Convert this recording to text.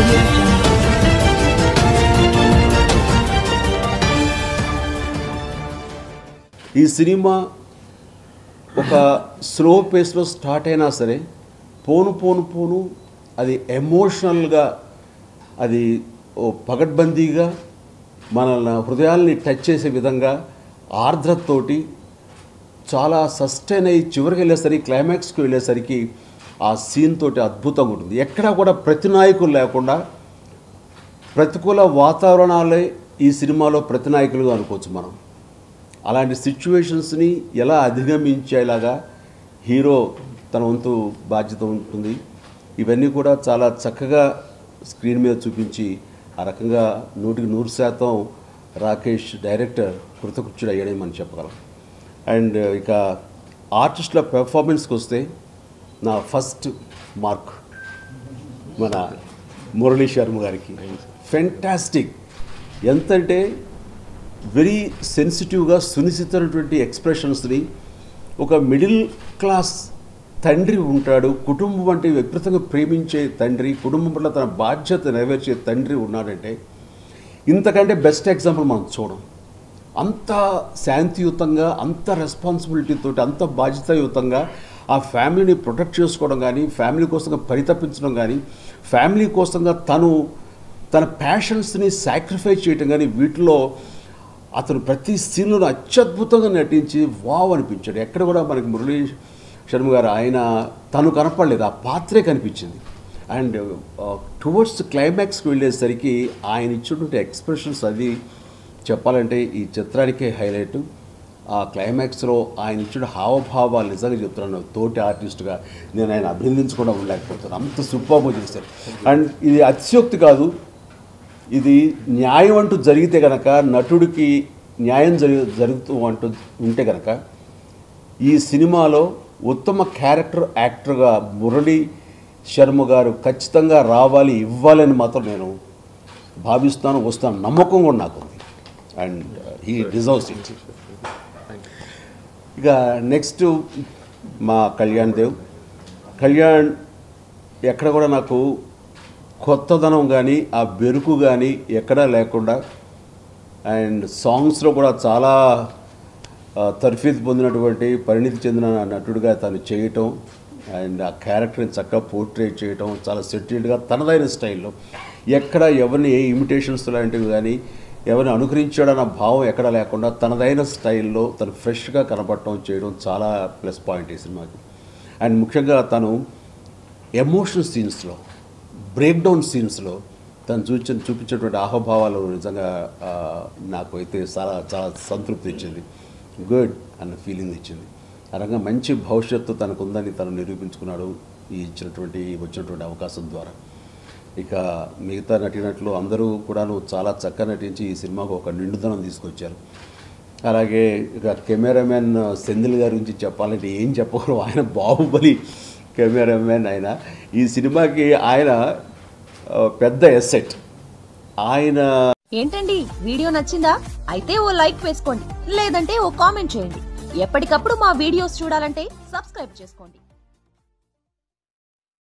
audio jungle. ఈ cinema ఒక slow పేస్లో start అయినా సరే పోను అది ఎమోషనల్గా అది పగడ్బందీగా మన హృదయాల్ని టచ్ చేసే విధంగా ఆర్ద్రతతోటి చాలా సస్టైన్ అయ్యి చివరికి వెళ్ళేసరికి క్లైమాక్స్కి వెళ్ళేసరికి ఆ సీన్ తోటి అద్భుతంగా ఉంటుంది. ఎక్కడా కూడా ప్రతినాయకులు లేకుండా ప్రతికూల వాతావరణాలే ఈ సినిమాలో ప్రతినాయకులుగా అనుకోవచ్చు మనం. అలాంటి సిచ్యువేషన్స్ని ఎలా అధిగమించేలాగా హీరో తన వంతు బాధ్యత ఉంటుంది. ఇవన్నీ కూడా చాలా చక్కగా స్క్రీన్ మీద చూపించి ఆ రకంగా 100% రాకేష్ డైరెక్టర్ కృతకృత్యుడు అయ్యాడని మనం చెప్పగలం. అండ్ ఇక ఆర్టిస్టుల పెర్ఫార్మెన్స్కి వస్తే నా ఫస్ట్ మార్క్ మన మురళీ శర్మ గారికి. ఫెంటాస్టిక్. ఎంతంటే వెరీ సెన్సిటివ్గా సునిశ్చితమైనటువంటి ఎక్స్ప్రెషన్స్ని ఒక మిడిల్ క్లాస్ తండ్రి ఉంటాడు, కుటుంబం అంటే విపరీతంగా ప్రేమించే తండ్రి, కుటుంబం పట్ల తన బాధ్యత నెరవేర్చే తండ్రి ఉన్నాడంటే ఇంతకంటే బెస్ట్ ఎగ్జాంపుల్ మనం చూడం. అంత శాంతియుతంగా, అంత రెస్పాన్సిబిలిటీతో, అంత బాధ్యతాయుతంగా ఆ ఫ్యామిలీని ప్రొటెక్ట్ చేసుకోవడం కానీ, ఫ్యామిలీ కోసంగా పరితపించడం కానీ, ఫ్యామిలీ కోసంగా తన ప్యాషన్స్ని సాక్రిఫైస్ చేయటం కానీ, వీటిలో అతను ప్రతి సీన్లో అత్యద్భుతంగా నటించి వావ్ అనిపించాడు. ఎక్కడ కూడా మనకి మురళీ శర్మ గారు తను కనపడలేదు, ఆ పాత్రే కనిపించింది. అండ్ టువర్డ్స్ క్లైమాక్స్కి వెళ్ళేసరికి ఆయన ఇచ్చినటువంటి ఎక్స్ప్రెషన్స్ అది చెప్పాలంటే ఈ చిత్రానికే హైలైట్. ఆ క్లైమాక్స్లో ఆయన ఇచ్చిన హావభావాలు నిజంగా చెప్తున్నాను, తోటి ఆర్టిస్ట్గా నేను ఆయన అభినందించకుండా ఉండలేకపోతున్నాను. అంత సూపర్గా చేశారు. అండ్ ఇది అతిశయోక్తి కాదు, ఇది న్యాయం అంటూ జరిగితే కనుక, నటుడికి న్యాయం జరుగుతూ అంటూ ఉంటే కనుక ఈ సినిమాలో ఉత్తమ క్యారెక్టర్ యాక్టర్గా మురళీ శర్మ గారు ఖచ్చితంగా రావాలి, ఇవ్వాలని మాత్రం నేను భావిస్తాను, వస్తాను, నమ్మకం కూడా నాకు ఉంది. And he deserves it. ఇక నెక్స్ట్ మా కళ్యాణ్ ఎక్కడ కూడా నాకు కొత్తదనం కానీ ఆ బెరుకు కానీ ఎక్కడా లేకుండా, అండ్ సాంగ్స్లో కూడా చాలా తర్ఫీదు పొందినటువంటి పరిణితి చెందిన నటుడిగా తను చేయటం, అండ్ ఆ క్యారెక్టర్ని చక్కగా పోర్ట్రేట్ చేయటం చాలా సెటిల్డ్గా తనదైన స్టైల్లో, ఎక్కడ ఎవరిని ఏ ఇమిటేషన్స్ లాంటివి కానీ ఎవరిని అనుకరించాడన్న భావం ఎక్కడ లేకుండా తనదైన స్టైల్లో తను ఫ్రెష్గా కనపడటం చేయడం చాలా ప్లస్ పాయింట్ ఈ సినిమాకి. అండ్ ముఖ్యంగా తను ఎమోషనల్ సీన్స్లో, బ్రేక్డౌన్ సీన్స్లో తను చూపించేటువంటి ఆహభావాలు నిజంగా నాకు అయితే చాలా సంతృప్తి ఇచ్చింది, గుడ్ అన్న ఫీలింగ్ ఇచ్చింది. ఆ రకంగా మంచి భవిష్యత్తు తనకు ఉందని తను నిరూపించుకున్నాడు వచ్చినటువంటి అవకాశం ద్వారా. ఇక మిగతా నటినట్లు అందరూ కూడాను చాలా చక్కగా నటించి ఈ సినిమాకు ఒక నిండుదనం తీసుకొచ్చారు. అలాగే ఇక కెమెరామెన్ సెంధిల్ గారి గురించి చెప్పాలంటే ఏం చెప్పగలం, ఆయన బాహుబలి కెమెరామెన్. ఈ సినిమాకి ఆయన పెద్ద ఎసెట్. ఏంటండి వీడియో నచ్చిందా? అయితే ఓ లైక్ వేసుకోండి, లేదంటే ఓ కామెంట్ చేయండి. ఎప్పటికప్పుడు మా వీడియోస్ చూడాలంటే సబ్స్క్రైబ్ చేసుకోండి.